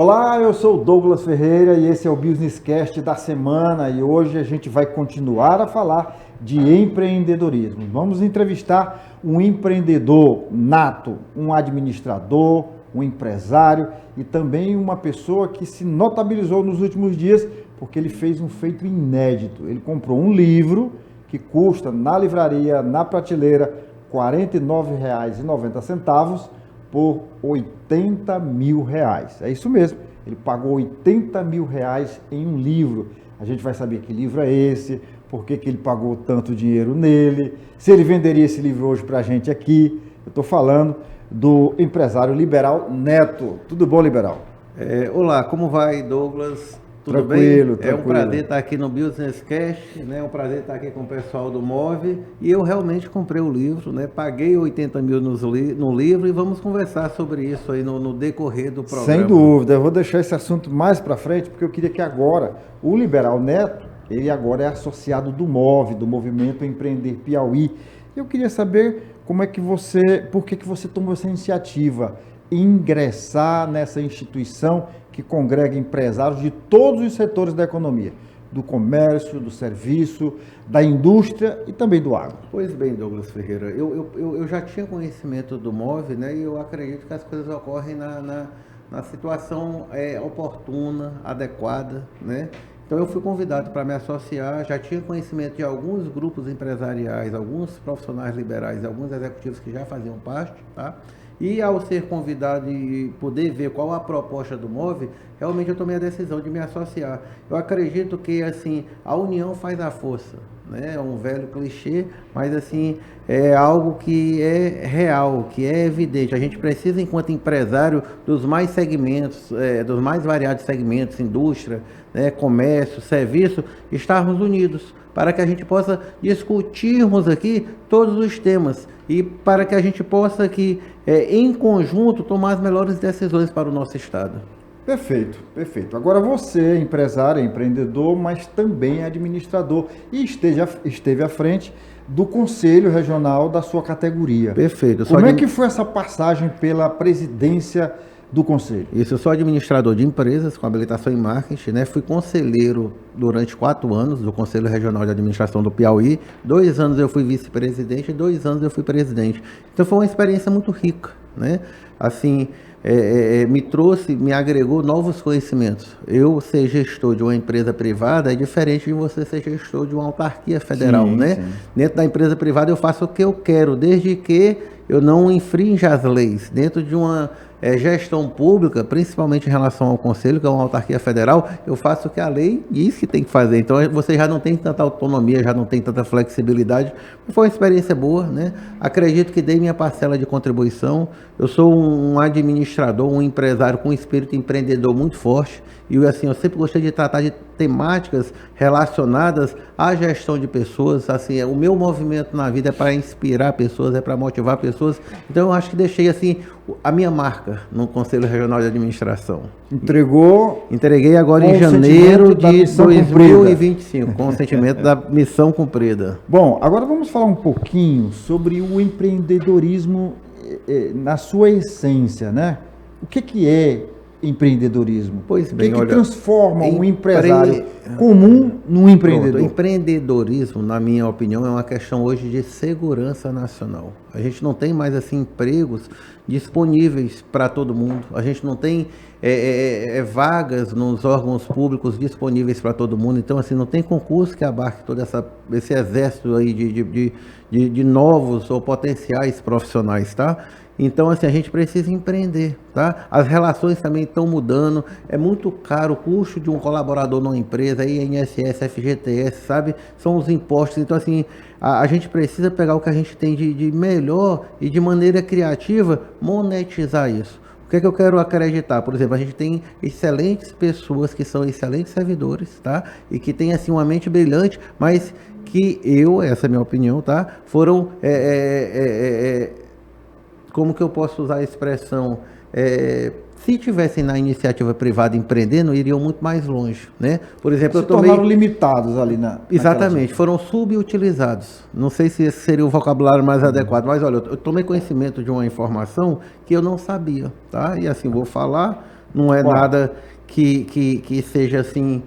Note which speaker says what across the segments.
Speaker 1: Olá, eu sou o Douglas Ferreira e esse é o Businesscast da semana e hoje a gente vai continuar a falar de empreendedorismo. Vamos entrevistar um empreendedor nato, um administrador, um empresário e também uma pessoa que se notabilizou nos últimos dias porque ele fez um feito inédito. Ele comprou um livro que custa na livraria, na prateleira, R$ 49,90 por R$80 mil. É isso mesmo, ele pagou R$80 mil em um livro. A gente vai saber que livro é esse, por que ele pagou tanto dinheiro nele, se ele venderia esse livro hoje para a gente aqui. Eu estou falando do empresário Liberal Neto. Tudo bom, Liberal?
Speaker 2: Olá, como vai, Douglas? Tudo
Speaker 1: Tranquilo,
Speaker 2: bem? É um prazer estar aqui no Businesscast, né? É um prazer estar aqui com o pessoal do Move. E eu realmente comprei o livro, né? Paguei 80 mil no livro e vamos conversar sobre isso aí no decorrer do programa.
Speaker 1: Sem dúvida, eu vou deixar esse assunto mais para frente, porque eu queria que agora, o Liberal Neto, ele agora é associado do Move, do Movimento Empreender Piauí. Eu queria saber por que você tomou essa iniciativa, ingressar nessa instituição que congrega empresários de todos os setores da economia, do comércio, do serviço, da indústria e também do agro.
Speaker 2: Pois bem, Douglas Ferreira, eu já tinha conhecimento do MOVE, né, e eu acredito que as coisas ocorrem na situação oportuna, adequada, né? Então eu fui convidado para me associar, já tinha conhecimento de alguns grupos empresariais, alguns profissionais liberais, alguns executivos que já faziam parte, tá? E ao ser convidado e poder ver qual a proposta do MOVE, realmente eu tomei a decisão de me associar. Eu acredito que, assim, a união faz a força, né? É um velho clichê, mas, assim, é algo que é real, que é evidente. A gente precisa, enquanto empresário, dos mais segmentos, dos mais variados segmentos, indústria, né, comércio, serviço, estarmos unidos, para que a gente possa discutirmos aqui todos os temas e para que a gente possa aqui, em conjunto, tomar as melhores decisões para o nosso Estado.
Speaker 1: Perfeito, perfeito. Agora você é empresário, é empreendedor, mas também é administrador e esteve à frente do Conselho Regional da sua categoria.
Speaker 2: Perfeito.
Speaker 1: Como é que foi essa passagem pela presidência do Conselho?
Speaker 2: Isso, eu sou administrador de empresas com habilitação em marketing, né? Fui conselheiro durante 4 anos do Conselho Regional de Administração do Piauí. 2 anos eu fui vice-presidente e 2 anos eu fui presidente. Então foi uma experiência muito rica, né? Assim, me agregou novos conhecimentos. Eu ser gestor de uma empresa privada é diferente de você ser gestor de uma autarquia federal, sim, né? Sim. Dentro da empresa privada eu faço o que eu quero, desde que eu não infrinja as leis. Dentro de uma gestão pública, principalmente em relação ao Conselho, que é uma autarquia federal, eu faço o que a lei diz que tem que fazer. Então você já não tem tanta autonomia, já não tem tanta flexibilidade. Foi uma experiência boa, né? Acredito que dei minha parcela de contribuição. Eu sou um administrador, um empresário com um espírito empreendedor muito forte. E assim, eu sempre gostei de tratar de temáticas relacionadas à gestão de pessoas. Assim, o meu movimento na vida é para inspirar pessoas, é para motivar pessoas. Então eu acho que deixei assim a minha marca no Conselho Regional de Administração.
Speaker 1: Entreguei
Speaker 2: agora em janeiro de 2025, com o sentimento da missão cumprida.
Speaker 1: Bom, agora vamos falar um pouquinho sobre o empreendedorismo na sua essência, né? O que é empreendedorismo?
Speaker 2: Pois bem,
Speaker 1: o que transforma um empresário comum num empreendedor?
Speaker 2: Pronto, empreendedorismo, na minha opinião, é uma questão hoje de segurança nacional. A gente não tem mais assim empregos disponíveis para todo mundo. A gente não tem vagas nos órgãos públicos disponíveis para todo mundo. Então, assim, não tem concurso que abarque todo esse exército aí de novos ou potenciais profissionais, tá? Então, assim, a gente precisa empreender, tá? As relações também estão mudando, é muito caro o custo de um colaborador numa empresa, INSS, FGTS, sabe? São os impostos. Então, assim, a gente precisa pegar o que a gente tem de melhor e de maneira criativa monetizar isso. O que é que eu quero acreditar? Por exemplo, a gente tem excelentes pessoas que são excelentes servidores, tá? E que têm, assim, uma mente brilhante, mas que essa é a minha opinião, tá? Foram... como que eu posso usar a expressão, se tivessem na iniciativa privada empreendendo, iriam muito mais longe, né? Por exemplo,
Speaker 1: tornaram limitados ali
Speaker 2: Exatamente, foram subutilizados. Não sei se esse seria o vocabulário mais adequado, mas olha, eu tomei conhecimento de uma informação que eu não sabia, tá? E assim, vou falar não é
Speaker 1: Uau.
Speaker 2: nada que seja assim,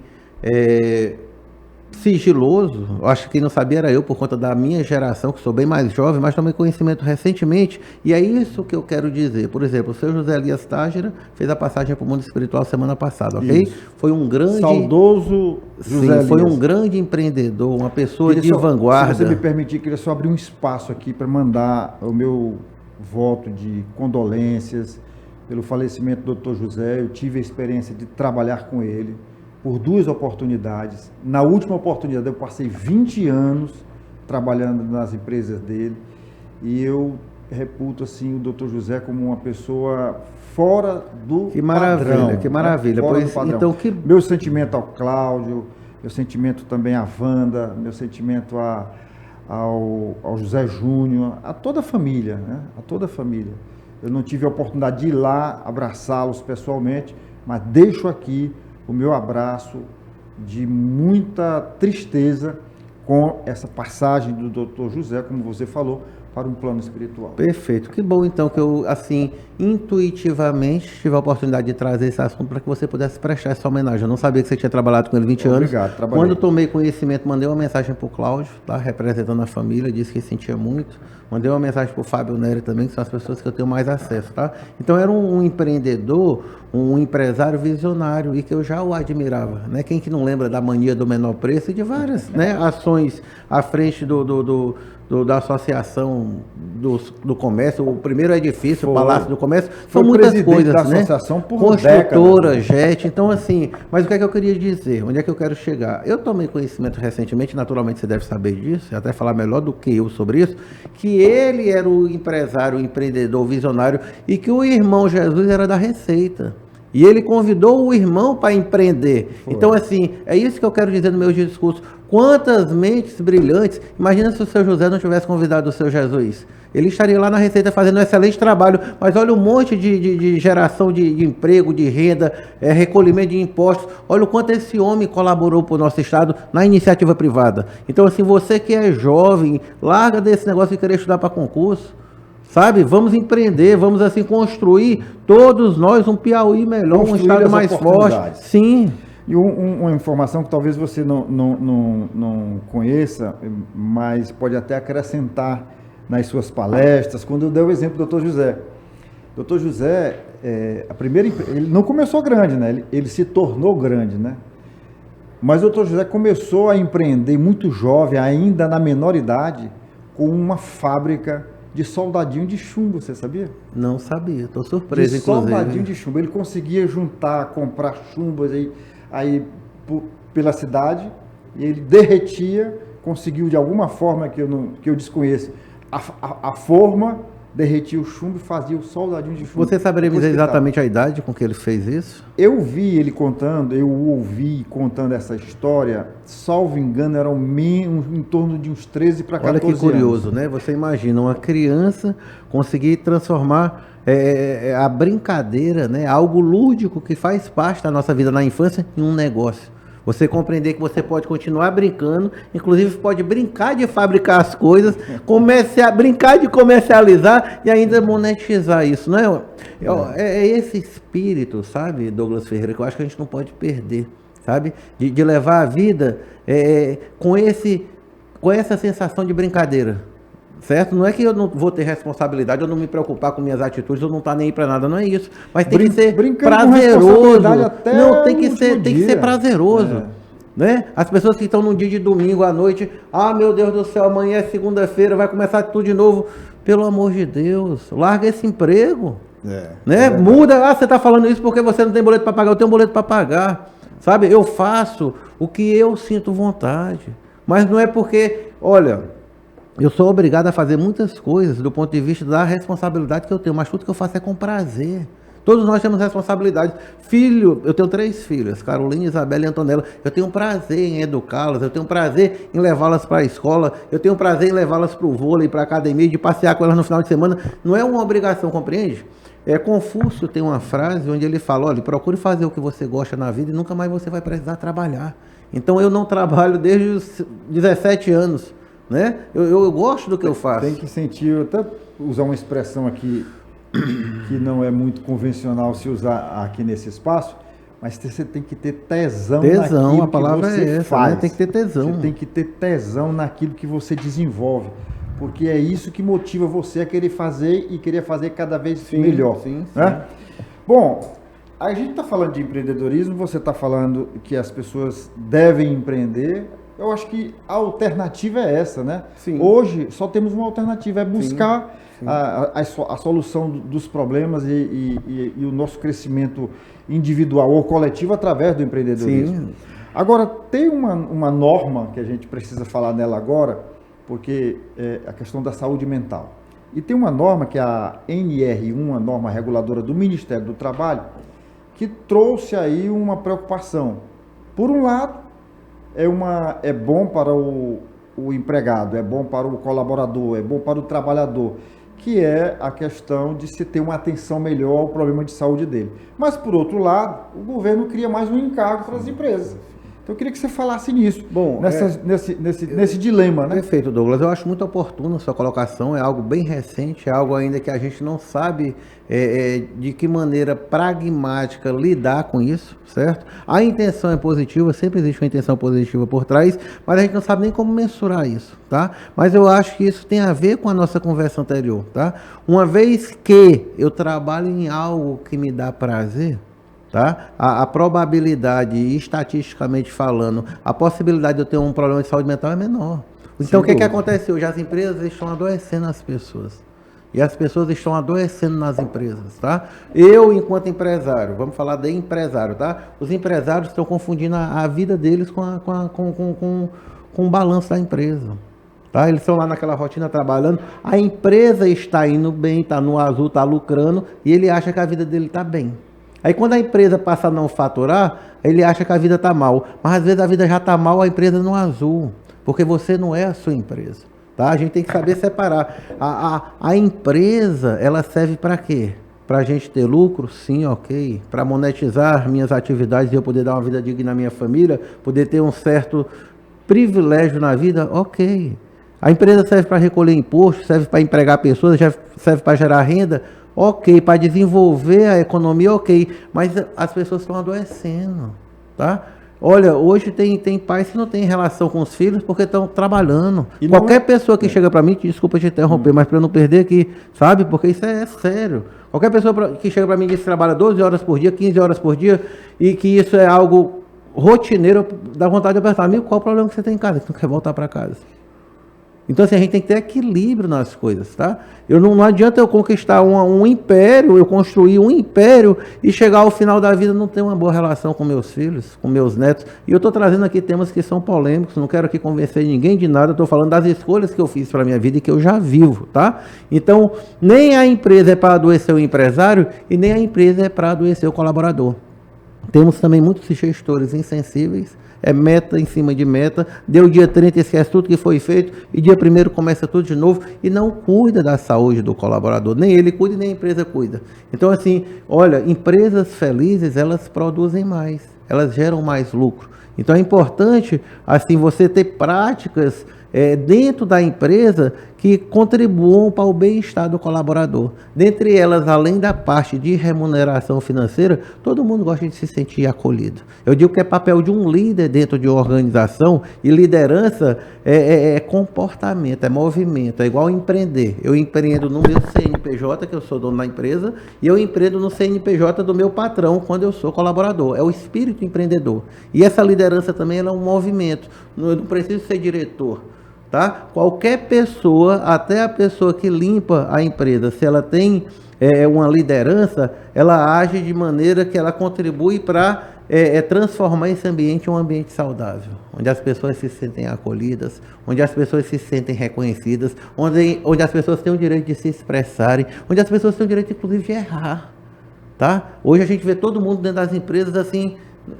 Speaker 2: sigiloso. Eu acho que quem não sabia era eu, por conta da minha geração, que sou bem mais jovem, mas tomei conhecimento recentemente, e é isso que eu quero dizer. Por exemplo, o seu José Elias Tágera fez a passagem para o mundo espiritual semana passada, ok?
Speaker 1: Isso.
Speaker 2: Foi um grande...
Speaker 1: Saudoso José
Speaker 2: Sim, foi
Speaker 1: Elias.
Speaker 2: um grande empreendedor, uma pessoa
Speaker 1: Queria
Speaker 2: de
Speaker 1: só,
Speaker 2: vanguarda.
Speaker 1: Se você me permitir, queria só abrir um espaço aqui para mandar o meu voto de condolências pelo falecimento do Dr. José. Eu tive a experiência de trabalhar com ele por 2 oportunidades. Na última oportunidade eu passei 20 anos trabalhando nas empresas dele e eu reputo assim o Dr. José como uma pessoa fora do
Speaker 2: Que maravilha,
Speaker 1: padrão,
Speaker 2: que maravilha.
Speaker 1: Fora
Speaker 2: Pois,
Speaker 1: do padrão.
Speaker 2: então, que...
Speaker 1: Meu sentimento ao Cláudio, meu sentimento também à Wanda, meu sentimento ao José Júnior, a toda a família, né? A toda a família. Eu não tive a oportunidade de ir lá abraçá-los pessoalmente, mas deixo aqui o meu abraço de muita tristeza com essa passagem do Dr. José, como você falou, para um plano espiritual.
Speaker 2: Perfeito. Que bom, então, que eu, assim, intuitivamente tive a oportunidade de trazer esse assunto para que você pudesse prestar essa homenagem. Eu não sabia que você tinha trabalhado com ele 20 anos.
Speaker 1: Obrigado, trabalhei.
Speaker 2: Quando tomei conhecimento, mandei uma mensagem para o Cláudio, tá? Representando a família, disse que sentia muito. Mandei uma mensagem para o Fábio Nery também, que são as pessoas que eu tenho mais acesso, tá? Então, era um empreendedor, um empresário visionário e que eu já o admirava, né? Quem que não lembra da mania do menor preço e de várias, né, ações à frente da associação do comércio, o primeiro edifício, o Palácio do Comércio, são muitas coisas,
Speaker 1: da
Speaker 2: né?
Speaker 1: associação por
Speaker 2: Construtora,
Speaker 1: décadas.
Speaker 2: JET, então assim, mas o que é que eu queria dizer? Onde é que eu quero chegar? Eu tomei conhecimento recentemente, naturalmente você deve saber disso, e até falar melhor do que eu sobre isso, que ele era o empresário, o empreendedor, o visionário, e que o irmão Jesus era da Receita. E ele convidou o irmão para empreender.
Speaker 1: Foi.
Speaker 2: Então, assim, é isso que eu quero dizer no meu discurso. Quantas mentes brilhantes. Imagina se o seu José não tivesse convidado o seu Jesus. Ele estaria lá na Receita fazendo um excelente trabalho. Mas olha um monte de geração de emprego, de renda, recolhimento de impostos. Olha o quanto esse homem colaborou para o nosso Estado na iniciativa privada. Então, assim, você que é jovem, larga desse negócio de querer estudar para concurso. Sabe? Vamos empreender, vamos assim construir todos nós um Piauí melhor, um estado mais forte. Sim.
Speaker 1: E uma informação que talvez você não conheça, mas pode até acrescentar nas suas palestras, quando eu dei o exemplo do Dr. José. Dr. José, ele não começou grande, né? Ele se tornou grande, né? Mas o Dr. José começou a empreender muito jovem, ainda na menor idade, com uma fábrica de soldadinho de chumbo, você sabia?
Speaker 2: Não sabia, estou surpreso, inclusive.
Speaker 1: Soldadinho de chumbo. Ele conseguia juntar, comprar chumbas aí pela cidade, e ele derretia, conseguiu de alguma forma que eu desconheço, a forma, derretia o chumbo e fazia o soldadinho de chumbo.
Speaker 2: Você saberia me dizer exatamente a idade com que ele fez isso?
Speaker 1: Eu vi ele contando, eu o ouvi contando essa história, salvo engano, eram em torno de uns 13 para 14 anos.
Speaker 2: Olha que curioso, né? Você imagina uma criança conseguir transformar a brincadeira, né? Algo lúdico que faz parte da nossa vida na infância em um negócio. Você compreender que você pode continuar brincando, inclusive pode brincar de fabricar as coisas, brincar de comercializar e ainda monetizar isso, não é? É esse espírito, sabe, Douglas Ferreira, que eu acho que a gente não pode perder, sabe? De levar a vida com essa sensação de brincadeira. Certo? Não é que eu não vou ter responsabilidade, eu não me preocupar com minhas atitudes, eu não estar nem aí para nada, não é isso. Mas tem que ser prazeroso. Não, tem que ser prazeroso. Né? As pessoas que estão num dia de domingo à noite, meu Deus do céu, amanhã é segunda-feira, vai começar tudo de novo. Pelo amor de Deus, larga esse emprego. Né? Muda, você está falando isso porque você não tem boleto para pagar, eu tenho boleto para pagar. Sabe? Eu faço o que eu sinto vontade. Mas não é porque, olha, eu sou obrigado a fazer muitas coisas do ponto de vista da responsabilidade que eu tenho, mas tudo que eu faço é com prazer. Todos nós temos responsabilidade. Filho, eu tenho 3 filhas, Carolina, Isabela e Antonella. Eu tenho prazer em educá-las, eu tenho prazer em levá-las para a escola, eu tenho prazer em levá-las para o vôlei, para a academia, de passear com elas no final de semana. Não é uma obrigação, compreende? Confúcio tem uma frase onde ele fala, olha, procure fazer o que você gosta na vida e nunca mais você vai precisar trabalhar. Então eu não trabalho desde os 17 anos. Né? Eu gosto do que eu faço.
Speaker 1: Tem que sentir, eu até usar uma expressão aqui que não é muito convencional se usar aqui nesse espaço, mas você tem que ter tesão naquilo
Speaker 2: a palavra
Speaker 1: que você
Speaker 2: é essa,
Speaker 1: faz.
Speaker 2: né? Tem que ter tesão.
Speaker 1: Você tem que ter tesão naquilo que você desenvolve, porque é isso que motiva você a querer fazer e querer fazer cada vez melhor.
Speaker 2: Sim.
Speaker 1: Né? Bom, a gente está falando de empreendedorismo, você está falando que as pessoas devem empreender. Eu acho que a alternativa é essa, né?
Speaker 2: Sim.
Speaker 1: Hoje só temos uma alternativa, é buscar a solução dos problemas e o nosso crescimento individual ou coletivo através do empreendedorismo.
Speaker 2: Sim.
Speaker 1: Agora, tem uma norma que a gente precisa falar nela agora, porque é a questão da saúde mental. E tem uma norma que é a NR1, a norma reguladora do Ministério do Trabalho, que trouxe aí uma preocupação. Por um lado, é bom para o empregado, é bom para o colaborador, é bom para o trabalhador, que é a questão de se ter uma atenção melhor ao problema de saúde dele. Mas, por outro lado, o governo cria mais um encargo para as empresas. Então, eu queria que você falasse nisso, nesse dilema, né?
Speaker 2: Perfeito, Douglas. Eu acho muito oportuno a sua colocação, é algo bem recente, é algo ainda que a gente não sabe de que maneira pragmática lidar com isso, certo? A intenção é positiva, sempre existe uma intenção positiva por trás, mas a gente não sabe nem como mensurar isso, tá? Mas eu acho que isso tem a ver com a nossa conversa anterior, tá? Uma vez que eu trabalho em algo que me dá prazer, tá? A probabilidade, estatisticamente falando, a possibilidade de eu ter um problema de saúde mental é menor. Então, o que acontece hoje? As empresas estão adoecendo as pessoas. E as pessoas estão adoecendo nas empresas, tá? Eu, enquanto empresário, vamos falar de empresário, tá? Os empresários estão confundindo a vida deles com o balanço da empresa. Tá? Eles estão lá naquela rotina trabalhando, a empresa está indo bem, está no azul, está lucrando, e ele acha que a vida dele está bem. Aí quando a empresa passa a não faturar, ele acha que a vida está mal. Mas às vezes a vida já está mal, a empresa no azul. Porque você não é a sua empresa. Tá? A gente tem que saber separar. A empresa, ela serve para quê? Para a gente ter lucro? Sim, ok. Para monetizar minhas atividades e eu poder dar uma vida digna à minha família, poder ter um certo privilégio na vida? Ok. A empresa serve para recolher imposto, serve para empregar pessoas, serve para gerar renda? Ok, para desenvolver a economia, ok, mas as pessoas estão adoecendo, tá? Olha, hoje tem pais que não têm relação com os filhos porque estão trabalhando. E qualquer pessoa que chega para mim, desculpa te interromper, mas para eu não perder aqui, sabe? Porque isso é sério. Qualquer pessoa que chega para mim e diz que trabalha 12 horas por dia, 15 horas por dia, e que isso é algo rotineiro, dá vontade de apertar. Amigo, qual o problema que você tem em casa? Que tu não quer voltar para casa? Então, assim, a gente tem que ter equilíbrio nas coisas, tá? Não adianta eu conquistar um império, eu construir um império e chegar ao final da vida não ter uma boa relação com meus filhos, com meus netos. E eu estou trazendo aqui temas que são polêmicos, não quero aqui convencer ninguém de nada, eu estou falando das escolhas que eu fiz para a minha vida e que eu já vivo, tá? Então, nem a empresa é para adoecer o empresário e nem a empresa é para adoecer o colaborador. Temos também muitos gestores insensíveis, é meta em cima de meta, deu dia 30 esquece tudo que foi feito e dia 1º começa tudo de novo e não cuida da saúde do colaborador, nem ele cuida nem a empresa cuida. Então assim, olha, empresas felizes elas produzem mais, elas geram mais lucro. Então é importante assim você ter práticas dentro da empresa que contribuam para o bem-estar do colaborador. Dentre elas, além da parte de remuneração financeira, todo mundo gosta de se sentir acolhido. Eu digo que é papel de um líder dentro de uma organização, e liderança é comportamento, é movimento, é igual empreender. Eu empreendo no meu CNPJ, que eu sou dono da empresa, e eu empreendo no CNPJ do meu patrão, quando eu sou colaborador. É o espírito empreendedor. E essa liderança também ela é um movimento. Eu não preciso ser diretor. Tá? Qualquer pessoa, até a pessoa que limpa a empresa, se ela tem uma liderança, ela age de maneira que ela contribui para transformar esse ambiente em um ambiente saudável, onde as pessoas se sentem acolhidas, onde as pessoas se sentem reconhecidas, onde as pessoas têm o direito de se expressarem, onde as pessoas têm o direito, inclusive, de errar. Tá? Hoje a gente vê todo mundo dentro das empresas assim.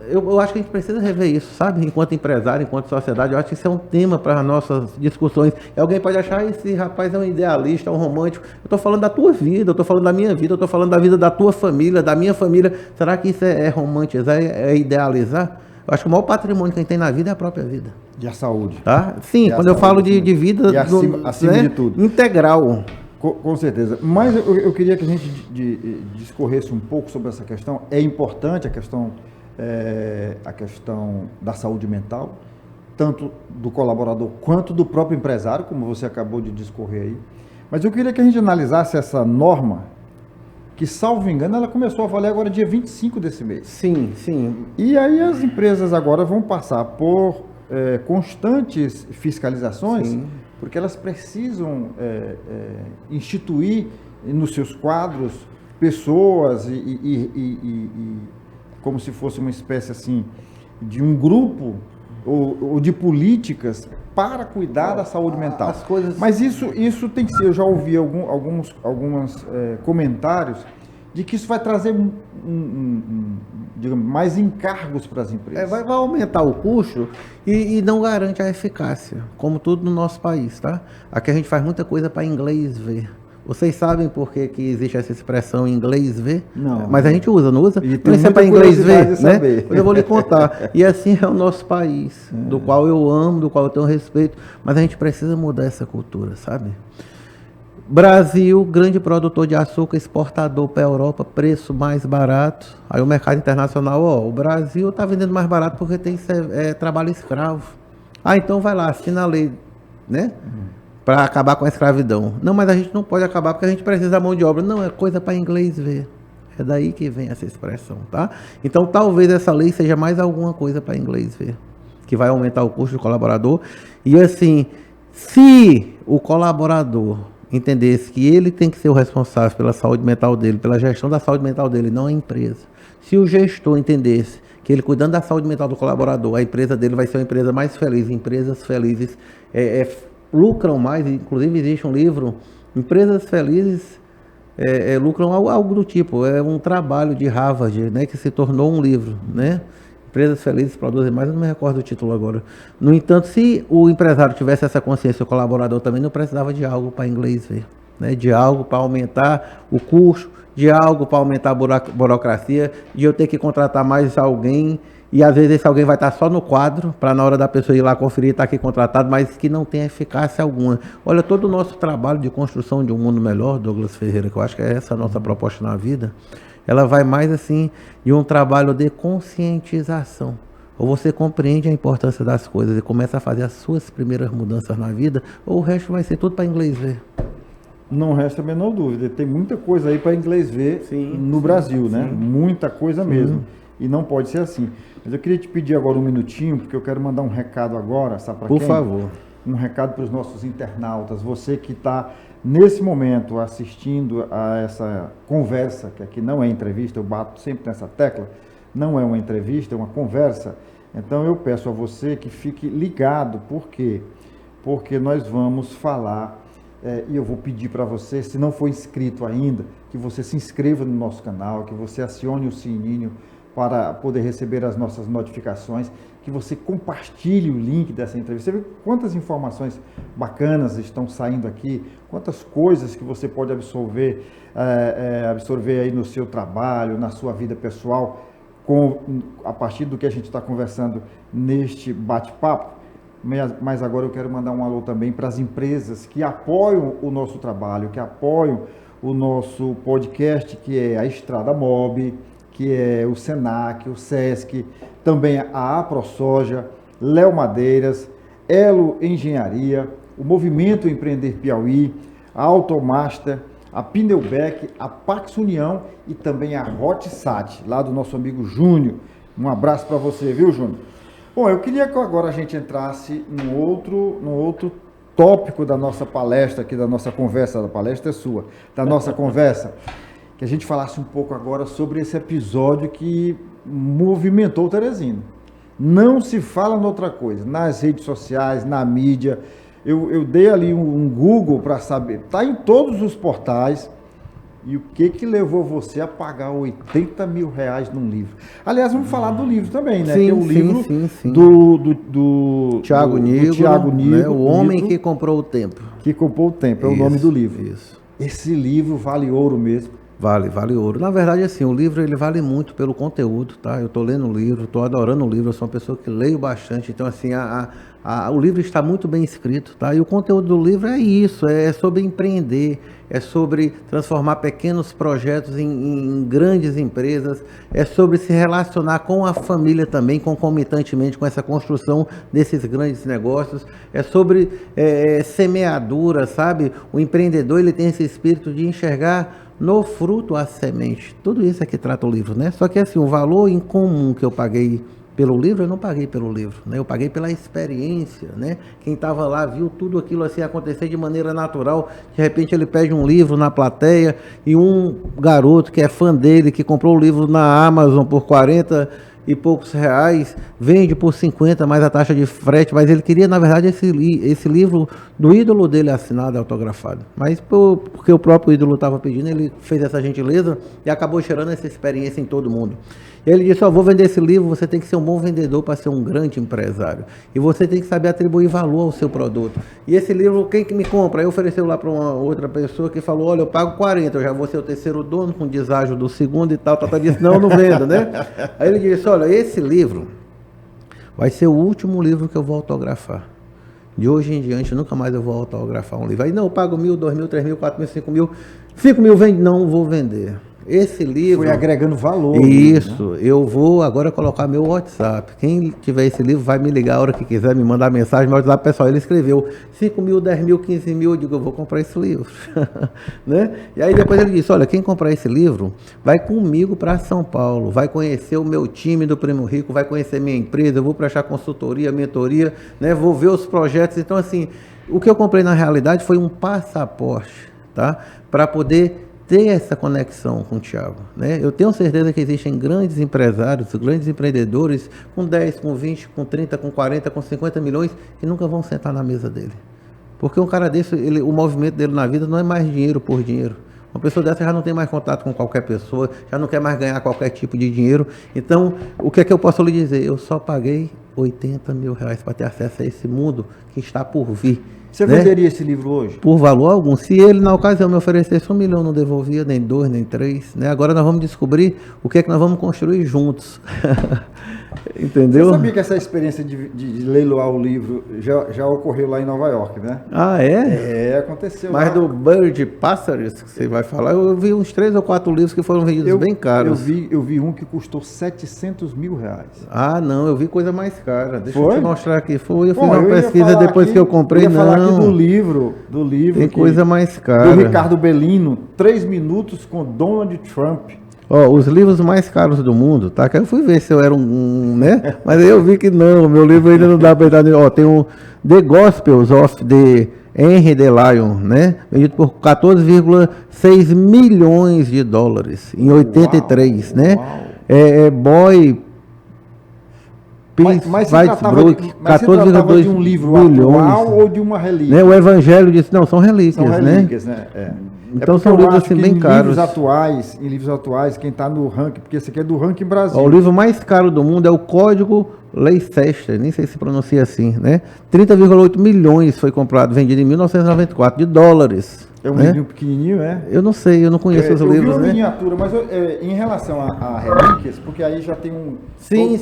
Speaker 2: Eu acho que a gente precisa rever isso, sabe? Enquanto empresário, enquanto sociedade, eu acho que isso é um tema para as nossas discussões. E alguém pode achar, esse rapaz é um idealista, um romântico. Eu estou falando da tua vida, eu estou falando da minha vida, eu estou falando da vida da tua família, da minha família. Será que isso é romantizar, é idealizar? Eu acho que o maior patrimônio que a gente tem na vida é a própria vida.
Speaker 1: E a saúde.
Speaker 2: Tá? Sim, quando eu falo de vida
Speaker 1: acima de tudo.
Speaker 2: Integral.
Speaker 1: Com certeza. Mas eu queria que a gente discorresse um pouco sobre essa questão. É importante a questão da saúde mental, tanto do colaborador quanto do próprio empresário, como você acabou de discorrer aí. Mas eu queria que a gente analisasse essa norma, que, salvo engano, ela começou a valer agora dia 25 desse mês.
Speaker 2: Sim, sim.
Speaker 1: E aí as empresas agora vão passar por constantes fiscalizações, sim, porque elas precisam instituir nos seus quadros pessoas como se fosse uma espécie assim de um grupo ou de políticas para cuidar da saúde mental.
Speaker 2: As coisas...
Speaker 1: Mas isso tem que ser, eu já ouvi alguns comentários de que isso vai trazer digamos, mais encargos para as empresas.
Speaker 2: Vai aumentar o custo e não garante a eficácia, como tudo no nosso país, tá? Aqui a gente faz muita coisa para inglês ver. Vocês sabem por que existe essa expressão inglês ver?
Speaker 1: Não.
Speaker 2: Mas a gente usa, não usa?
Speaker 1: E tem
Speaker 2: isso é para inglês ver, né?
Speaker 1: Saber.
Speaker 2: Eu vou lhe contar. E assim é o nosso país, do qual eu amo, do qual eu tenho respeito, mas a gente precisa mudar essa cultura, sabe? Brasil, grande produtor de açúcar, exportador para a Europa, preço mais barato. Aí o mercado internacional, o Brasil está vendendo mais barato porque tem trabalho escravo. Então vai lá, assina a lei, né? Para acabar com a escravidão. Não, mas a gente não pode acabar porque a gente precisa da mão de obra. Não, é coisa para inglês ver. É daí que vem essa expressão, tá? Então talvez essa lei seja mais alguma coisa para inglês ver, que vai aumentar o custo do colaborador. E assim, se o colaborador entendesse que ele tem que ser o responsável pela saúde mental dele, pela gestão da saúde mental dele, não a empresa. Se o gestor entendesse que ele cuidando da saúde mental do colaborador, a empresa dele vai ser uma empresa mais feliz. Empresas felizes lucram mais, inclusive existe um livro, Empresas Felizes lucram algo do tipo, é um trabalho de Harvard, né, que se tornou um livro, né? Empresas Felizes produzem mais, eu não me recordo do título agora. No entanto, se o empresário tivesse essa consciência, o colaborador também não precisava de algo para inglês ver, né? De algo para aumentar o custo, de algo para aumentar a burocracia, de eu ter que contratar mais alguém, e às vezes esse alguém vai estar só no quadro, para na hora da pessoa ir lá conferir, estar aqui contratado, mas que não tem eficácia alguma. Olha, todo o nosso trabalho de construção de um mundo melhor, Douglas Ferreira, que eu acho que é essa a nossa proposta na vida, ela vai mais assim de um trabalho de conscientização. Ou você compreende a importância das coisas e começa a fazer as suas primeiras mudanças na vida, ou o resto vai ser tudo para inglês ver.
Speaker 1: Não resta a menor dúvida. Tem muita coisa aí para inglês ver no Brasil, né? Muita coisa mesmo. E não pode ser assim. Mas eu queria te pedir agora um minutinho, porque eu quero mandar um recado agora, sabe para quem?
Speaker 2: Por favor.
Speaker 1: Um recado para os nossos internautas. Você que está nesse momento assistindo a essa conversa, que aqui não é entrevista, eu bato sempre nessa tecla, não é uma entrevista, é uma conversa. Então eu peço a você que fique ligado. Por quê? Porque nós vamos falar, e eu vou pedir para você, se não for inscrito ainda, que você se inscreva no nosso canal, que você acione o sininho para poder receber as nossas notificações, que você compartilhe o link dessa entrevista. Você vê quantas informações bacanas estão saindo aqui, quantas coisas que você pode absorver aí no seu trabalho, na sua vida pessoal, a partir do que a gente está conversando neste bate-papo. Mas agora eu quero mandar um alô também para as empresas que apoiam o nosso trabalho, que apoiam o nosso podcast, que é a Estrada Mob, que é o Senac, o Sesc, também a AproSoja, Léo Madeiras, Elo Engenharia, o Movimento Empreender Piauí, a Automaster, a Pneubec, a Pax União e também a Hotsat, lá do nosso amigo Júnior. Um abraço para você, viu, Júnior? Bom, eu queria que agora a gente entrasse num outro tópico da nossa palestra, aqui da nossa conversa, da palestra é sua, da nossa conversa, que a gente falasse um pouco agora sobre esse episódio que movimentou o Teresina. Não se fala noutra coisa, nas redes sociais, na mídia. Eu dei ali um Google para saber, está em todos os portais. E o que levou você a pagar R$80 mil num livro? Aliás, vamos falar do livro também, né?
Speaker 2: Sim,
Speaker 1: que é o livro
Speaker 2: sim.
Speaker 1: do
Speaker 2: Tiago Nigro, né? O Homem que Comprou o Tempo.
Speaker 1: Que Comprou o Tempo, é o nome do livro.
Speaker 2: Isso.
Speaker 1: Esse livro vale ouro mesmo.
Speaker 2: Vale ouro. Na verdade, assim, o livro ele vale muito pelo conteúdo, tá? Eu estou lendo o livro, estou adorando o livro, eu sou uma pessoa que leio bastante, então assim, o livro está muito bem escrito, tá? E o conteúdo do livro é isso, é sobre empreender, é sobre transformar pequenos projetos em grandes empresas, é sobre se relacionar com a família também, concomitantemente com essa construção desses grandes negócios, é sobre semeadura, sabe? O empreendedor ele tem esse espírito de enxergar no fruto a semente. Tudo isso é que trata o livro, né? Só que assim, o valor em comum que eu paguei pelo livro, eu não paguei pelo livro, né? Eu paguei pela experiência, né? Quem estava lá viu tudo aquilo assim acontecer de maneira natural. De repente ele pede um livro na plateia e um garoto que é fã dele, que comprou o livro na Amazon por 40 e poucos reais, vende por 50 mais a taxa de frete, mas ele queria na verdade esse livro do ídolo dele assinado e autografado, mas porque o próprio ídolo estava pedindo, ele fez essa gentileza e acabou gerando essa experiência em todo mundo. Ele disse, vou vender esse livro, você tem que ser um bom vendedor para ser um grande empresário. E você tem que saber atribuir valor ao seu produto. E esse livro, quem que me compra? Aí ofereceu lá para uma outra pessoa que falou, olha, eu pago 40, eu já vou ser o terceiro dono, com deságio do segundo e tal. Disse, não vendo, né? Aí ele disse, olha, esse livro vai ser o último livro que eu vou autografar. De hoje em diante, nunca mais eu vou autografar um livro. Aí, não, eu pago 1.000, 2.000, 3.000, 4.000, 5.000. 5.000 vende? Não vou vender. Esse livro...
Speaker 1: Foi agregando valor.
Speaker 2: Isso, né? Eu vou agora colocar meu WhatsApp. Quem tiver esse livro vai me ligar a hora que quiser, me mandar mensagem. Meu WhatsApp, pessoal, ele escreveu 5.000, 10.000, 15.000. Eu digo, eu vou comprar esse livro. Né? E aí depois ele disse, olha, quem comprar esse livro vai comigo para São Paulo, vai conhecer o meu time do Primo Rico, vai conhecer minha empresa, eu vou prestar consultoria, mentoria, né? Vou ver os projetos. Então, assim, o que eu comprei na realidade foi um passaporte, tá? Para poder ter essa conexão com o Thiago, né? Eu tenho certeza que existem grandes empresários, grandes empreendedores com 10, com 20, com 30, com 40, com 50 milhões que nunca vão sentar na mesa dele. Porque um cara desse, o movimento dele na vida não é mais dinheiro por dinheiro. Uma pessoa dessa já não tem mais contato com qualquer pessoa, já não quer mais ganhar qualquer tipo de dinheiro. Então, o que é que eu posso lhe dizer? Eu só paguei 80 mil reais para ter acesso a esse mundo que está por vir.
Speaker 1: Você venderia esse livro hoje?
Speaker 2: Por valor algum. Se ele, na ocasião, me oferecesse 1 milhão, não devolvia, nem 2, nem 3. Né? Agora nós vamos descobrir o que é que nós vamos construir juntos. Entendeu?
Speaker 1: Você sabia que essa experiência de leiloar o livro já ocorreu lá em Nova York, né?
Speaker 2: Ah, é?
Speaker 1: É, aconteceu.
Speaker 2: Mas
Speaker 1: lá.
Speaker 2: do Bird Pássaros, que você vai falar, eu vi uns 3 ou 4 livros que foram vendidos bem caros.
Speaker 1: Eu vi um que custou 700 mil reais.
Speaker 2: Ah, não, eu vi coisa mais cara. Deixa
Speaker 1: Foi?
Speaker 2: eu te mostrar aqui. Eu fiz uma pesquisa depois que eu comprei.
Speaker 1: Eu ia falar aqui do livro.
Speaker 2: Tem coisa mais cara.
Speaker 1: Do Ricardo Bellino, 3 minutos com Donald Trump.
Speaker 2: Ó, os livros mais caros do mundo, tá? Que eu fui ver se eu era né? Mas aí eu vi que não, meu livro ainda não dá pra entrar. Ó, tem um The Gospels of the Henry de Lion, né? Vendido por 14,6 milhões de dólares em 83,
Speaker 1: Uau,
Speaker 2: né?
Speaker 1: Uau.
Speaker 2: Boy Peace
Speaker 1: Mas se tratava de um livro
Speaker 2: milhões,
Speaker 1: atual ou de uma relíquia?
Speaker 2: Né? O Evangelho disse, não, são relíquias,
Speaker 1: são relíquias, né? É.
Speaker 2: Então são livros assim bem caros.
Speaker 1: Em livros atuais, quem está no ranking, porque esse aqui é do ranking Brasil.
Speaker 2: O livro mais caro do mundo é o Código Leicester, nem sei se pronuncia assim, né? 30,8 milhões foi comprado, vendido em 1994, de dólares.
Speaker 1: É um
Speaker 2: né?
Speaker 1: livrinho pequenininho, é?
Speaker 2: Eu não sei, eu não conheço os livros,
Speaker 1: eu vi uma
Speaker 2: né?
Speaker 1: miniatura, mas em relação a relíquias, porque aí já tem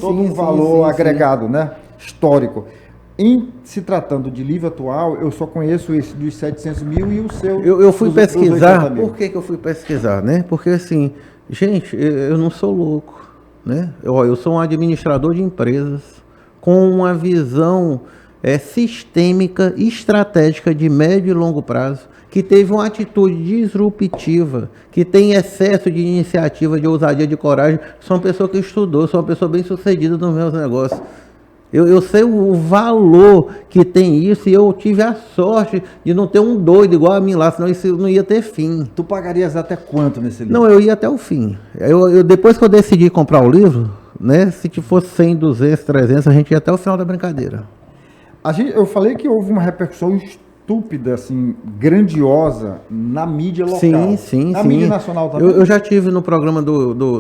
Speaker 1: todo um valor agregado, né? Histórico. Em se tratando de livro atual, eu só conheço esse dos 700 mil e o seu...
Speaker 2: Eu fui pesquisar, por que eu fui pesquisar, né? Porque assim, gente, eu não sou louco, né? Eu sou um administrador de empresas com uma visão sistêmica, estratégica de médio e longo prazo, que teve uma atitude disruptiva, que tem excesso de iniciativa, de ousadia, de coragem. Sou uma pessoa que estudou, sou uma pessoa bem sucedida nos meus negócios. Eu sei o valor que tem isso e eu tive a sorte de não ter um doido igual a mim lá, senão isso não ia ter fim.
Speaker 1: Tu pagarias até quanto nesse livro?
Speaker 2: Não, eu ia até o fim. Depois que eu decidi comprar o livro, né, se fosse 100, 200, 300, a gente ia até o final da brincadeira.
Speaker 1: Eu falei que houve uma repercussão estúpida, assim, grandiosa na mídia local.
Speaker 2: Sim.
Speaker 1: Na mídia nacional também.
Speaker 2: Eu já tive no programa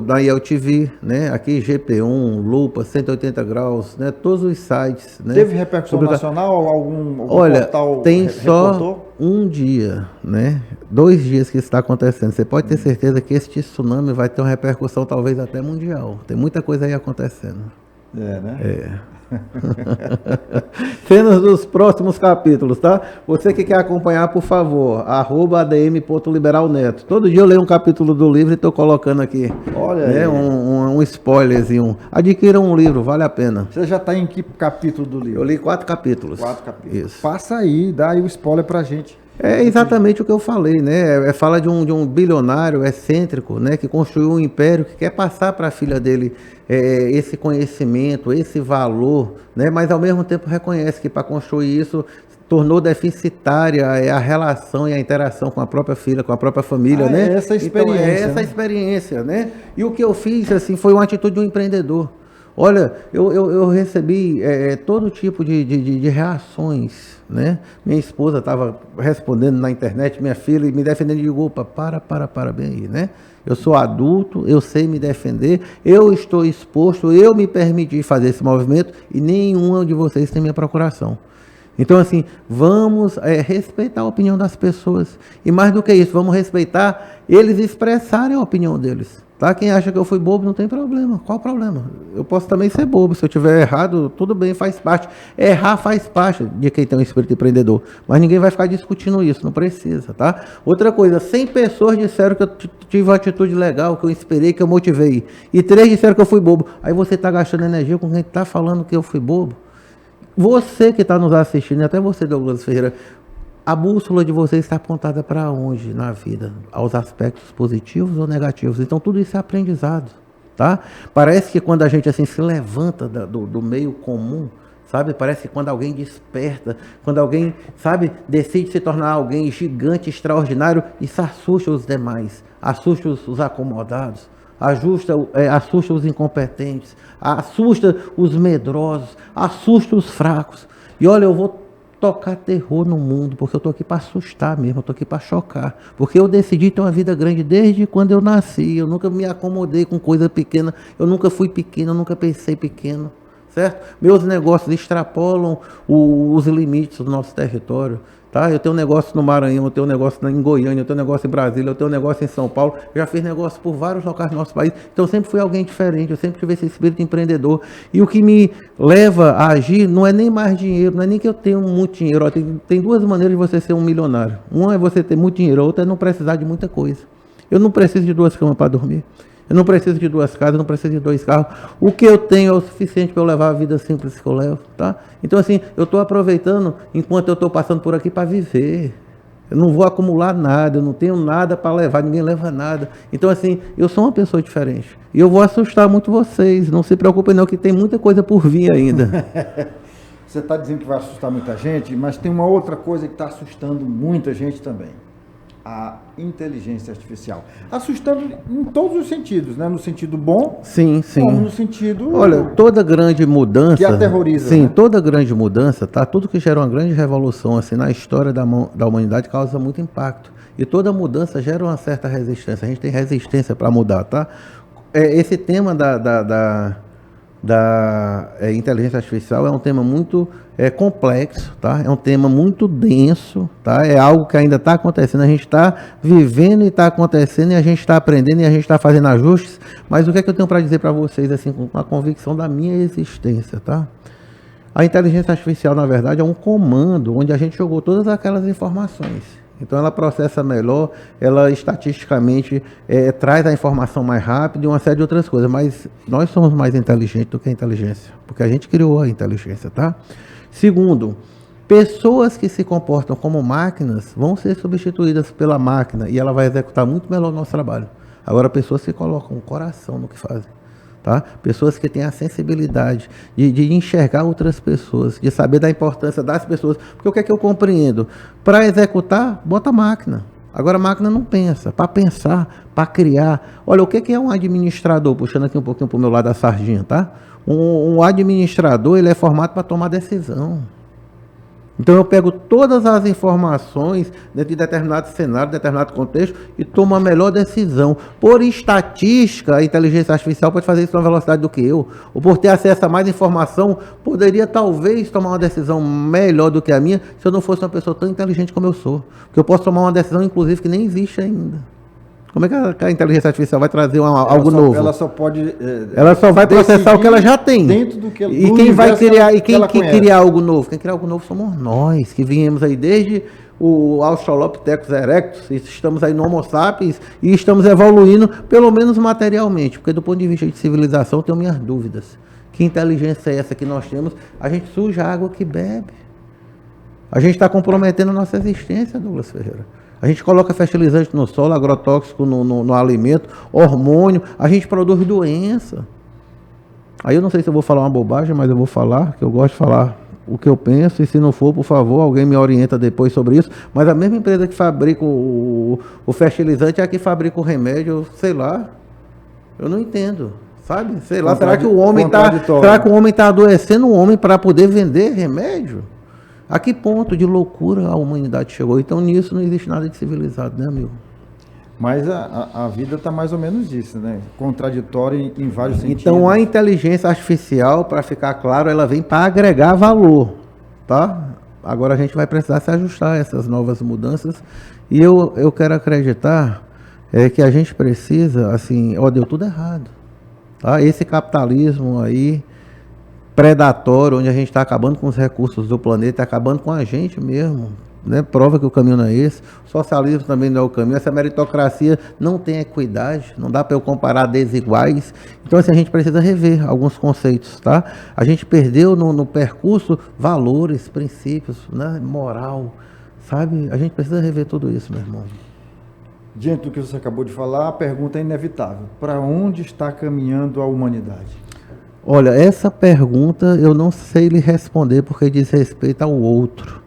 Speaker 2: da IELTV, né? Aqui GP1, Lupa, 180 graus, né? Todos os sites, né?
Speaker 1: Teve repercussão nacional? Algum
Speaker 2: Olha,
Speaker 1: portal
Speaker 2: tem só
Speaker 1: reportou?
Speaker 2: um dia, né? 2 dias que isso está acontecendo. Você pode ter certeza que este tsunami vai ter uma repercussão talvez até mundial. Tem muita coisa aí acontecendo.
Speaker 1: Né?
Speaker 2: Cenas dos próximos capítulos, tá? Você que quer acompanhar, por favor, @adm.liberalneto. Todo dia eu leio um capítulo do livro e estou colocando aqui.
Speaker 1: Olha
Speaker 2: né?
Speaker 1: aí.
Speaker 2: Um spoilerzinho. Adquira um livro, vale a pena.
Speaker 1: Você já está em que capítulo do livro?
Speaker 2: Eu li 4 capítulos.
Speaker 1: 4 capítulos.
Speaker 2: Isso.
Speaker 1: Passa aí, dá aí o spoiler pra gente.
Speaker 2: É exatamente o que eu falei, né? Fala de um bilionário excêntrico, né? Que construiu um império, que quer passar para a filha dele esse conhecimento, esse valor, né? Mas ao mesmo tempo reconhece que para construir isso tornou deficitária a relação e a interação com a própria filha, com a própria família, né?
Speaker 1: Essa experiência.
Speaker 2: Então, essa experiência, né? E o que eu fiz, assim, foi uma atitude de um empreendedor. Olha, eu recebi todo tipo de reações, né? Minha esposa estava respondendo na internet, minha filha, me defendendo, e digo, opa, para bem aí, né? Eu sou adulto, eu sei me defender, eu estou exposto, eu me permiti fazer esse movimento e nenhuma de vocês tem minha procuração. Então, assim, vamos respeitar a opinião das pessoas. E mais do que isso, vamos respeitar eles expressarem a opinião deles. Tá? Quem acha que eu fui bobo, não tem problema. Qual o problema? Eu posso também ser bobo. Se eu tiver errado, tudo bem, faz parte. Errar faz parte de quem tem um espírito empreendedor. Mas ninguém vai ficar discutindo isso, não precisa, tá? Outra coisa, 100 pessoas disseram que eu tive uma atitude legal, que eu inspirei, que eu motivei. E 3 disseram que eu fui bobo. Aí você está gastando energia com quem está falando que eu fui bobo. Você que está nos assistindo, e até você, Douglas Ferreira, a bússola de você está apontada para onde na vida? Aos aspectos positivos ou negativos? Então tudo isso é aprendizado, tá? Parece que quando a gente assim se levanta do meio comum, sabe? Parece que quando alguém desperta, quando alguém, sabe, decide se tornar alguém gigante, extraordinário, isso assusta os demais, assusta os acomodados, assusta os incompetentes, assusta os medrosos, assusta os fracos. E olha, eu vou tocar terror no mundo, porque eu tô aqui para assustar mesmo, eu tô aqui para chocar, porque eu decidi ter uma vida grande desde quando eu nasci, eu nunca me acomodei com coisa pequena, eu nunca fui pequeno, eu nunca pensei pequeno, certo? Meus negócios extrapolam os limites do nosso território, tá? Eu tenho um negócio no Maranhão, eu tenho um negócio em Goiânia, eu tenho um negócio em Brasília, eu tenho um negócio em São Paulo, eu já fiz negócio por vários locais do nosso país, então eu sempre fui alguém diferente, eu sempre tive esse espírito empreendedor, e o que me leva a agir não é nem mais dinheiro, não é nem que eu tenho muito dinheiro. Ó, tem 2 maneiras de você ser um milionário. Uma é você ter muito dinheiro, a outra é não precisar de muita coisa. Eu não preciso de 2 camas para dormir, eu não preciso de 2 casas, eu não preciso de 2 carros. O que eu tenho é o suficiente para eu levar a vida simples que eu levo, tá? Então assim, eu estou aproveitando enquanto eu estou passando por aqui para viver. Eu não vou acumular nada, eu não tenho nada para levar, ninguém leva nada. Então assim, eu sou uma pessoa diferente. E eu vou assustar muito vocês, não se preocupem não, que tem muita coisa por vir ainda.
Speaker 1: Você está dizendo que vai assustar muita gente, mas tem uma outra coisa que está assustando muita gente também. A inteligência artificial. Assustando em todos os sentidos, né? No sentido bom,
Speaker 2: sim.
Speaker 1: como no sentido...
Speaker 2: Olha, toda grande mudança...
Speaker 1: Que aterroriza.
Speaker 2: Sim,
Speaker 1: né?
Speaker 2: toda grande mudança, tá? Tudo que gera uma grande revolução assim, na história da humanidade causa muito impacto. E toda mudança gera uma certa resistência. A gente tem resistência para mudar, tá? Esse tema da inteligência artificial é um tema muito complexo, tá? É um tema muito denso, tá? É algo que ainda está acontecendo, a gente está vivendo e está acontecendo, e a gente está aprendendo e a gente está fazendo ajustes, mas o que é que eu tenho para dizer para vocês, assim, com a convicção da minha existência, tá? A inteligência artificial, na verdade, é um comando onde a gente jogou todas aquelas informações. Então ela processa melhor, ela estatisticamente traz a informação mais rápido e uma série de outras coisas, mas nós somos mais inteligentes do que a inteligência, porque a gente criou a inteligência, tá? Segundo, pessoas que se comportam como máquinas vão ser substituídas pela máquina e ela vai executar muito melhor o nosso trabalho. Agora, pessoas que colocam o coração no que fazem, tá? Pessoas que têm a sensibilidade de enxergar outras pessoas, de saber da importância das pessoas. Porque o que é que eu compreendo? Para executar, bota a máquina. Agora a máquina não pensa. Para pensar, para criar. Olha, o que é um administrador? Puxando aqui um pouquinho para o meu lado da sardinha, tá? Um administrador, ele é formado para tomar decisão. Então eu pego todas as informações dentro de determinado cenário, determinado contexto e tomo a melhor decisão. Por estatística, a inteligência artificial pode fazer isso na velocidade do que eu. Ou por ter acesso a mais informação, poderia talvez tomar uma decisão melhor do que a minha se eu não fosse uma pessoa tão inteligente como eu sou. Porque eu posso tomar uma decisão, inclusive, que nem existe ainda. Como é que a inteligência artificial vai trazer algo novo?
Speaker 1: Ela só pode.
Speaker 2: Ela só vai processar o que ela já tem.
Speaker 1: Dentro do que
Speaker 2: e quem vai criar, e quem criar algo novo? Quem criar algo novo somos nós, que viemos aí desde o Australopithecus erectus, estamos aí no Homo sapiens e estamos evoluindo, pelo menos materialmente, porque do ponto de vista de civilização eu tenho minhas dúvidas. Que inteligência é essa que nós temos? A gente suja a água que bebe. A gente está comprometendo a nossa existência, Douglas Ferreira. A gente coloca fertilizante no solo, agrotóxico no alimento, hormônio, a gente produz doença. Aí eu não sei se eu vou falar uma bobagem, mas eu vou falar, que eu gosto de falar o que eu penso, e se não for, por favor, alguém me orienta depois sobre isso. Mas a mesma empresa que fabrica o fertilizante é a que fabrica o remédio, sei lá, eu não entendo, sabe? Sei lá, será que o homem está adoecendo o homem para poder vender remédio? A que ponto de loucura a humanidade chegou? Então nisso não existe nada de civilizado, né, amigo?
Speaker 1: Mas a vida está mais ou menos isso, né? Contraditória em vários sentidos.
Speaker 2: Então a inteligência artificial, para ficar claro, ela vem para agregar valor, tá? Agora a gente vai precisar se ajustar a essas novas mudanças. E eu quero acreditar que a gente precisa, assim, deu tudo errado, tá? Esse capitalismo aí predatório, onde a gente está acabando com os recursos do planeta, acabando com a gente mesmo, né? Prova que o caminho não é esse. O socialismo também não é o caminho. Essa meritocracia não tem equidade, não dá para eu comparar desiguais. Então assim, a gente precisa rever alguns conceitos, tá? A gente perdeu no percurso valores, princípios, né? Moral, sabe? A gente precisa rever tudo isso, meu irmão.
Speaker 1: Diante do que você acabou de falar, a pergunta é inevitável. Para onde está caminhando a humanidade?
Speaker 2: Olha, essa pergunta eu não sei lhe responder porque diz respeito ao outro,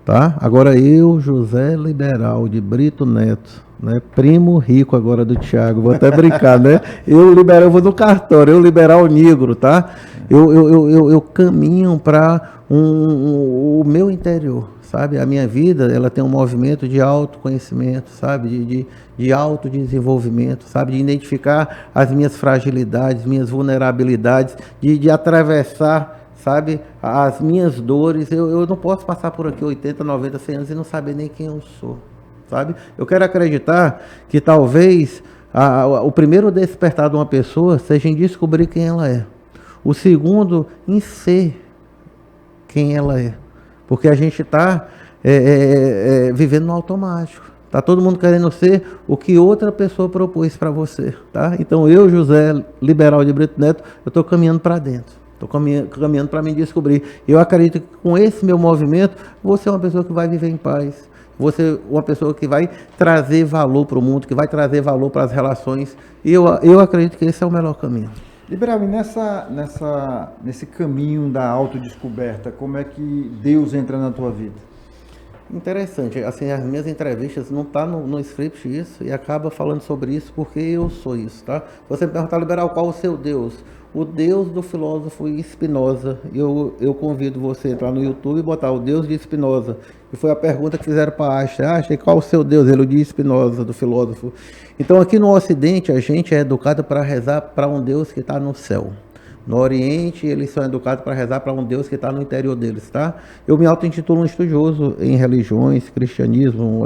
Speaker 2: tá? Agora eu, José Liberal de Brito Neto, né, primo rico agora do Thiago, vou até brincar, né? Eu vou no cartório, eu liberal negro, tá? Eu caminho para o meu interior, sabe? A minha vida, ela tem um movimento de autoconhecimento, sabe? De autodesenvolvimento, sabe? De identificar as minhas fragilidades, minhas vulnerabilidades, de atravessar, sabe? As minhas dores. Eu não posso passar por aqui 80, 90, 100 anos e não saber nem quem eu sou, sabe? Eu quero acreditar que talvez o primeiro despertar de uma pessoa seja em descobrir quem ela é. O segundo, em ser quem ela é. Porque a gente está vivendo no automático. Está todo mundo querendo ser o que outra pessoa propôs para você. Tá? Então eu, José Liberal de Brito Neto, eu estou caminhando para dentro. Estou caminhando para me descobrir. Eu acredito que com esse meu movimento, você é uma pessoa que vai viver em paz. Você é uma pessoa que vai trazer valor para o mundo, que vai trazer valor para as relações. E eu acredito que esse é o melhor caminho.
Speaker 1: Liberal, e nesse caminho da autodescoberta, como é que Deus entra na tua vida?
Speaker 2: Interessante, assim, as minhas entrevistas não tá no script isso, e acaba falando sobre isso porque eu sou isso, tá? Você me perguntar, Liberal, qual o seu Deus? O Deus do filósofo Spinoza. Eu convido você a entrar no YouTube e botar o Deus de Spinoza. E foi a pergunta que fizeram para Einstein, qual o seu Deus? Ele disse Spinoza, do filósofo. Então aqui no Ocidente a gente é educado para rezar para um Deus que está no céu. No Oriente, eles são educados para rezar para um Deus que está no interior deles, tá? Eu me auto-intitulo um estudioso em religiões, cristianismo,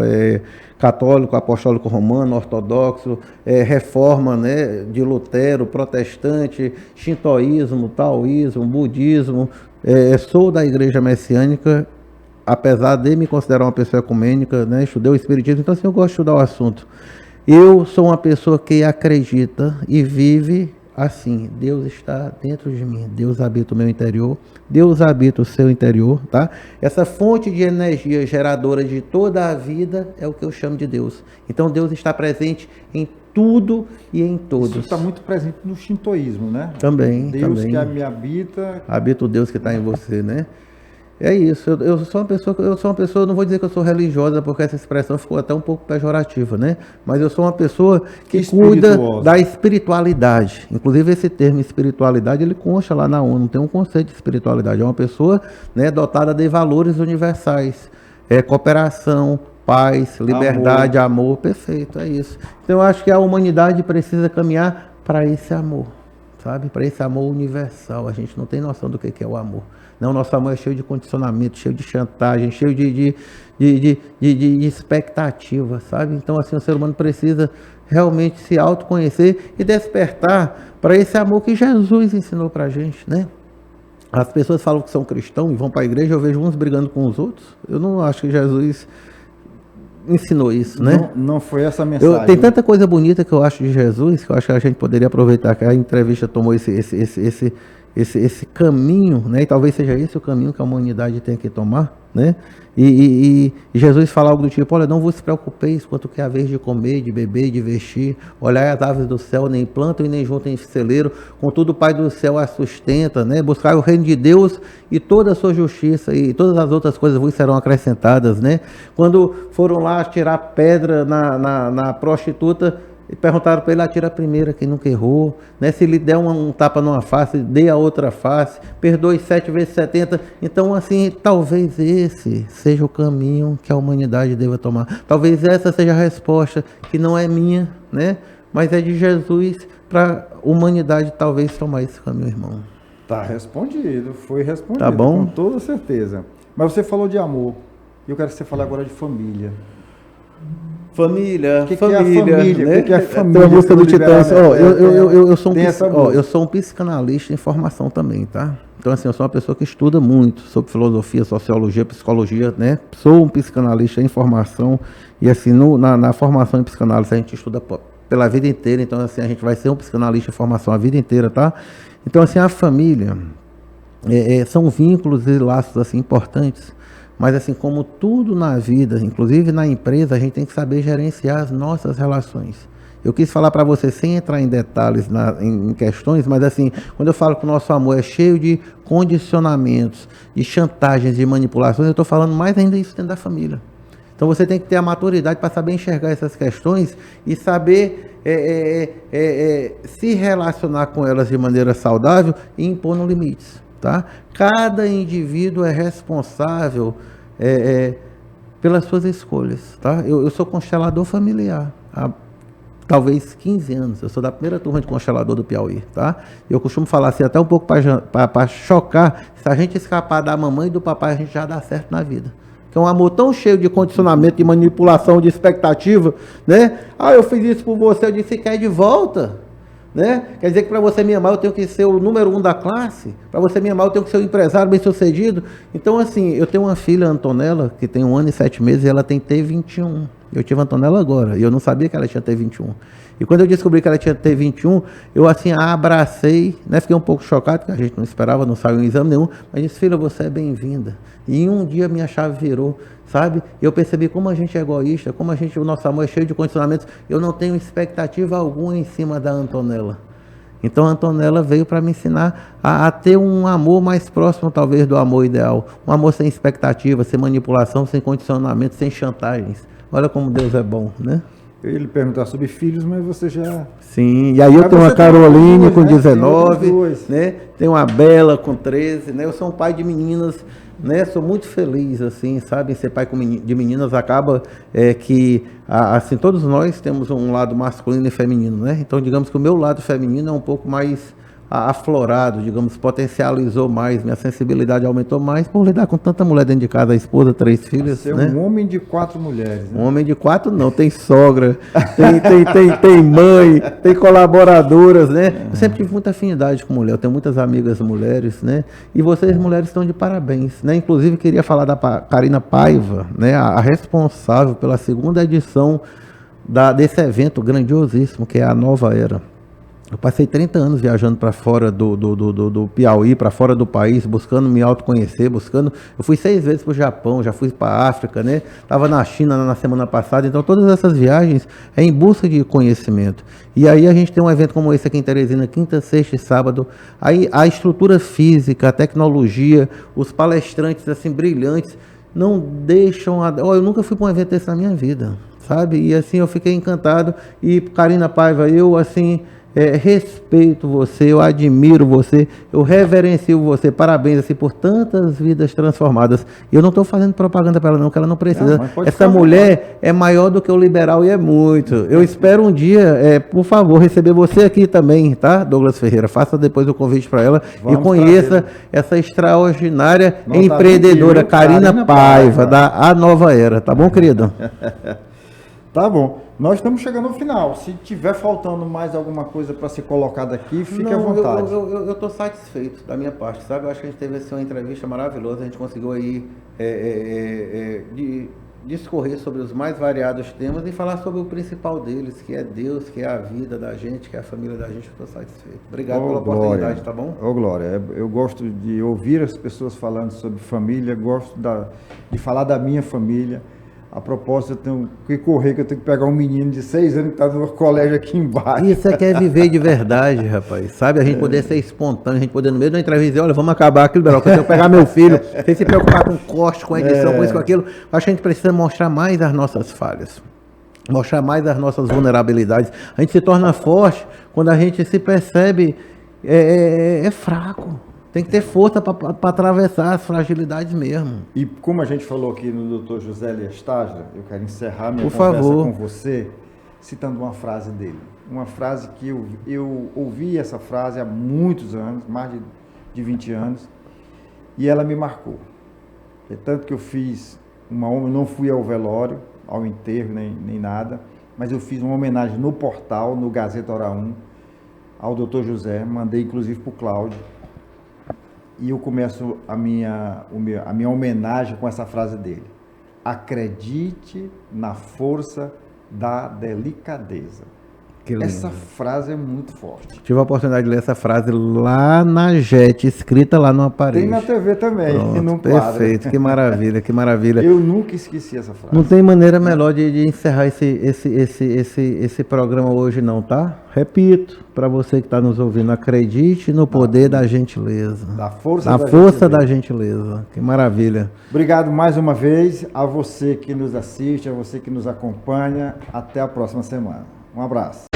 Speaker 2: católico, apostólico romano, ortodoxo, reforma, né, de Lutero, protestante, shintoísmo, taoísmo, budismo. Sou da igreja messiânica, apesar de me considerar uma pessoa ecumênica, né, estudei o espiritismo, então assim, eu gosto de estudar o assunto. Eu sou uma pessoa que acredita e vive assim, Deus está dentro de mim, Deus habita o meu interior, Deus habita o seu interior, tá? Essa fonte de energia geradora de toda a vida é o que eu chamo de Deus. Então Deus está presente em tudo e em todos. Isso
Speaker 1: está muito presente no shintoísmo, né?
Speaker 2: Também.
Speaker 1: Deus
Speaker 2: também.
Speaker 1: Que me habita.
Speaker 2: Habita o Deus que está em você, né? É isso, eu sou uma pessoa, não vou dizer que eu sou religiosa, porque essa expressão ficou até um pouco pejorativa, né? Mas eu sou uma pessoa que cuida da espiritualidade. Inclusive esse termo espiritualidade, ele consta lá na ONU, tem um conceito de espiritualidade. É uma pessoa, né, dotada de valores universais, cooperação, paz, liberdade, amor, perfeito, é isso. Então eu acho que a humanidade precisa caminhar para esse amor, sabe? Para esse amor universal. A gente não tem noção do que é o amor. Não, nosso amor é cheio de condicionamento, cheio de chantagem, cheio de expectativa, sabe? Então, assim, o ser humano precisa realmente se autoconhecer e despertar para esse amor que Jesus ensinou para a gente, né? As pessoas falam que são cristãos e vão para a igreja, eu vejo uns brigando com os outros. Eu não acho que Jesus ensinou isso, né?
Speaker 1: Não foi essa a mensagem.
Speaker 2: Tem tanta coisa bonita que eu acho de Jesus, que eu acho que a gente poderia aproveitar que a entrevista tomou esse caminho, né? E talvez seja esse o caminho que a humanidade tem que tomar, né? E Jesus fala algo do tipo: olha, não vos preocupeis quanto que é a vez de comer, de beber, de vestir. Olhai as aves do céu, nem plantam e nem juntam em celeiro, contudo o Pai do céu as sustenta, né? Buscai o reino de Deus e toda a sua justiça, e todas as outras coisas vos serão acrescentadas, né? Quando foram lá tirar pedra na prostituta, e perguntaram para ele: atira a primeira, quem nunca errou, né? Se lhe der um tapa numa face, dê a outra face, perdoe 7 vezes 70. Então, assim, talvez esse seja o caminho que a humanidade deva tomar. Talvez essa seja a resposta, que não é minha, né? Mas é de Jesus, para a humanidade talvez tomar esse caminho, irmão.
Speaker 1: Tá respondido, foi respondido,
Speaker 2: tá bom?
Speaker 1: Com toda certeza. Mas você falou de amor, e eu quero que você fale agora de família.
Speaker 2: Família,
Speaker 1: o que é a família?
Speaker 2: Né?
Speaker 1: O que é a família?
Speaker 2: Tem a música do Titãs. Eu sou um psicanalista em formação também, tá? Então, assim, eu sou uma pessoa que estuda muito sobre filosofia, sociologia, psicologia, né? Sou um psicanalista em formação, e assim, na formação em psicanálise a gente estuda pela vida inteira. Então, assim, a gente vai ser um psicanalista em formação a vida inteira, tá? Então, assim, a família são vínculos e laços, assim, importantes. Mas assim, como tudo na vida, inclusive na empresa, a gente tem que saber gerenciar as nossas relações. Eu quis falar para você, sem entrar em detalhes em questões, mas assim, quando eu falo que o nosso amor é cheio de condicionamentos, de chantagens, de manipulações, eu estou falando mais ainda isso dentro da família. Então você tem que ter a maturidade para saber enxergar essas questões e saber se relacionar com elas de maneira saudável e impondo limites. Tá? Cada indivíduo é responsável pelas suas escolhas. Tá? Eu sou constelador familiar há talvez 15 anos. Eu sou da primeira turma de constelador do Piauí. Tá? Eu costumo falar assim, até um pouco para chocar: se a gente escapar da mamãe e do papai, a gente já dá certo na vida. Que é um amor tão cheio de condicionamento, de manipulação, de expectativa, né? Ah, eu fiz isso por você, eu disse: quer de volta. Né? Quer dizer que para você me amar eu tenho que ser o número 1 da classe? Para você me amar eu tenho que ser um empresário bem sucedido? Então, assim, eu tenho uma filha, Antonella, que tem 1 ano e 7 meses, e ela tem T21. Eu tive a Antonella agora, e eu não sabia que ela tinha T21. E quando eu descobri que ela tinha T21, eu assim a abracei, né? Fiquei um pouco chocado, porque a gente não esperava, não saiu em exame nenhum, mas disse: filha, você é bem-vinda. E em um dia minha chave virou, sabe? Eu percebi como a gente é egoísta, como o nosso amor é cheio de condicionamentos. Eu não tenho expectativa alguma em cima da Antonella. Então a Antonella veio para me ensinar a ter um amor mais próximo, talvez, do amor ideal. Um amor sem expectativa, sem manipulação, sem condicionamento, sem chantagens. Olha como Deus é bom, né?
Speaker 1: Eu ia lhe perguntar sobre filhos, mas você já...
Speaker 2: Sim, e aí eu tenho uma Caroline com 19, né? Tenho uma Bela com 13, né? Eu sou um pai de meninas, né? Sou muito feliz, assim, sabe? Ser pai de meninas acaba que, assim, todos nós temos um lado masculino e feminino, né? Então, digamos que o meu lado feminino é um pouco mais aflorado, digamos, potencializou mais, minha sensibilidade aumentou mais por lidar com tanta mulher dentro de casa, a esposa, 3 filhos.
Speaker 1: Você é
Speaker 2: né?
Speaker 1: Um homem de 4 mulheres. Né?
Speaker 2: Um homem de 4 não, tem sogra, tem mãe, tem colaboradoras, né? Eu sempre tive muita afinidade com mulher, eu tenho muitas amigas mulheres, né? E vocês mulheres estão de parabéns, né? Inclusive queria falar da Karina Paiva, né? A responsável pela 2ª edição desse evento grandiosíssimo, que é a Nova Era. Eu passei 30 anos viajando para fora do Piauí, para fora do país, buscando me autoconhecer, buscando. Eu fui 6 vezes para o Japão, já fui para a África, né? Estava na China na semana passada. Então, todas essas viagens é em busca de conhecimento. E aí a gente tem um evento como esse aqui em Teresina, quinta, sexta e sábado. Aí a estrutura física, a tecnologia, os palestrantes assim brilhantes, não deixam. Eu nunca fui para um evento desse na minha vida, sabe? E assim eu fiquei encantado. E Karina Paiva, eu assim. Respeito você, eu admiro você, eu reverencio você, parabéns assim, por tantas vidas transformadas. E eu não estou fazendo propaganda para ela não, que ela não precisa. Não, essa mulher é maior do que o liberal e é muito. Eu espero um dia, por favor, receber você aqui também, tá, Douglas Ferreira? Faça depois o convite para ela. Vamos e conheça essa extraordinária empreendedora Karina Paiva, da A Nova Era, tá bom, querido?
Speaker 1: Tá bom. Nós estamos chegando ao final. Se tiver faltando mais alguma coisa para ser colocada aqui, fique à vontade.
Speaker 2: Eu estou satisfeito da minha parte, sabe? Eu acho que a gente teve assim, uma entrevista maravilhosa. A gente conseguiu aí discorrer sobre os mais variados temas e falar sobre o principal deles, que é Deus, que é a vida da gente, que é a família da gente. Eu estou satisfeito. Obrigado pela oportunidade, tá bom?
Speaker 1: Glória, eu gosto de ouvir as pessoas falando sobre família, gosto de falar da minha família. A propósito, eu tenho que correr, que eu tenho que pegar um menino de 6 anos que está no colégio aqui embaixo.
Speaker 2: Isso é que é viver de verdade, rapaz. Sabe? A gente poder ser espontâneo, a gente poder no meio da entrevista dizer, olha, vamos acabar aquilo, Beroca, eu tenho que pegar meu filho, sem se preocupar com corte, com edição, com isso, com aquilo. Acho que a gente precisa mostrar mais as nossas falhas, mostrar mais as nossas vulnerabilidades. A gente se torna forte quando a gente se percebe fraco. Tem que ter força para atravessar as fragilidades mesmo.
Speaker 1: E como a gente falou aqui no Dr. José Elias Táslia, eu quero encerrar minha conversa com você citando uma frase dele. Uma frase que eu ouvi essa frase há muitos anos, mais de 20 anos, e ela me marcou. É tanto que eu fiz não fui ao velório, ao enterro, nem nada, mas eu fiz uma homenagem no portal, no Gazeta Hora 1, ao Dr. José, mandei inclusive para o Cláudio. E eu começo a minha homenagem com essa frase dele. Acredite na força da delicadeza. Essa frase é muito forte.
Speaker 2: Tive a oportunidade de ler essa frase lá na JET, escrita lá numa parede.
Speaker 1: Tem na TV também, num quadro.
Speaker 2: Perfeito, que maravilha, que maravilha.
Speaker 1: Eu nunca esqueci essa frase.
Speaker 2: Não tem maneira melhor de encerrar esse programa hoje não, tá? Repito, para você que está nos ouvindo, acredite no poder da gentileza.
Speaker 1: Da força
Speaker 2: da gentileza. Que maravilha.
Speaker 1: Obrigado mais uma vez a você que nos assiste, a você que nos acompanha. Até a próxima semana. Um abraço.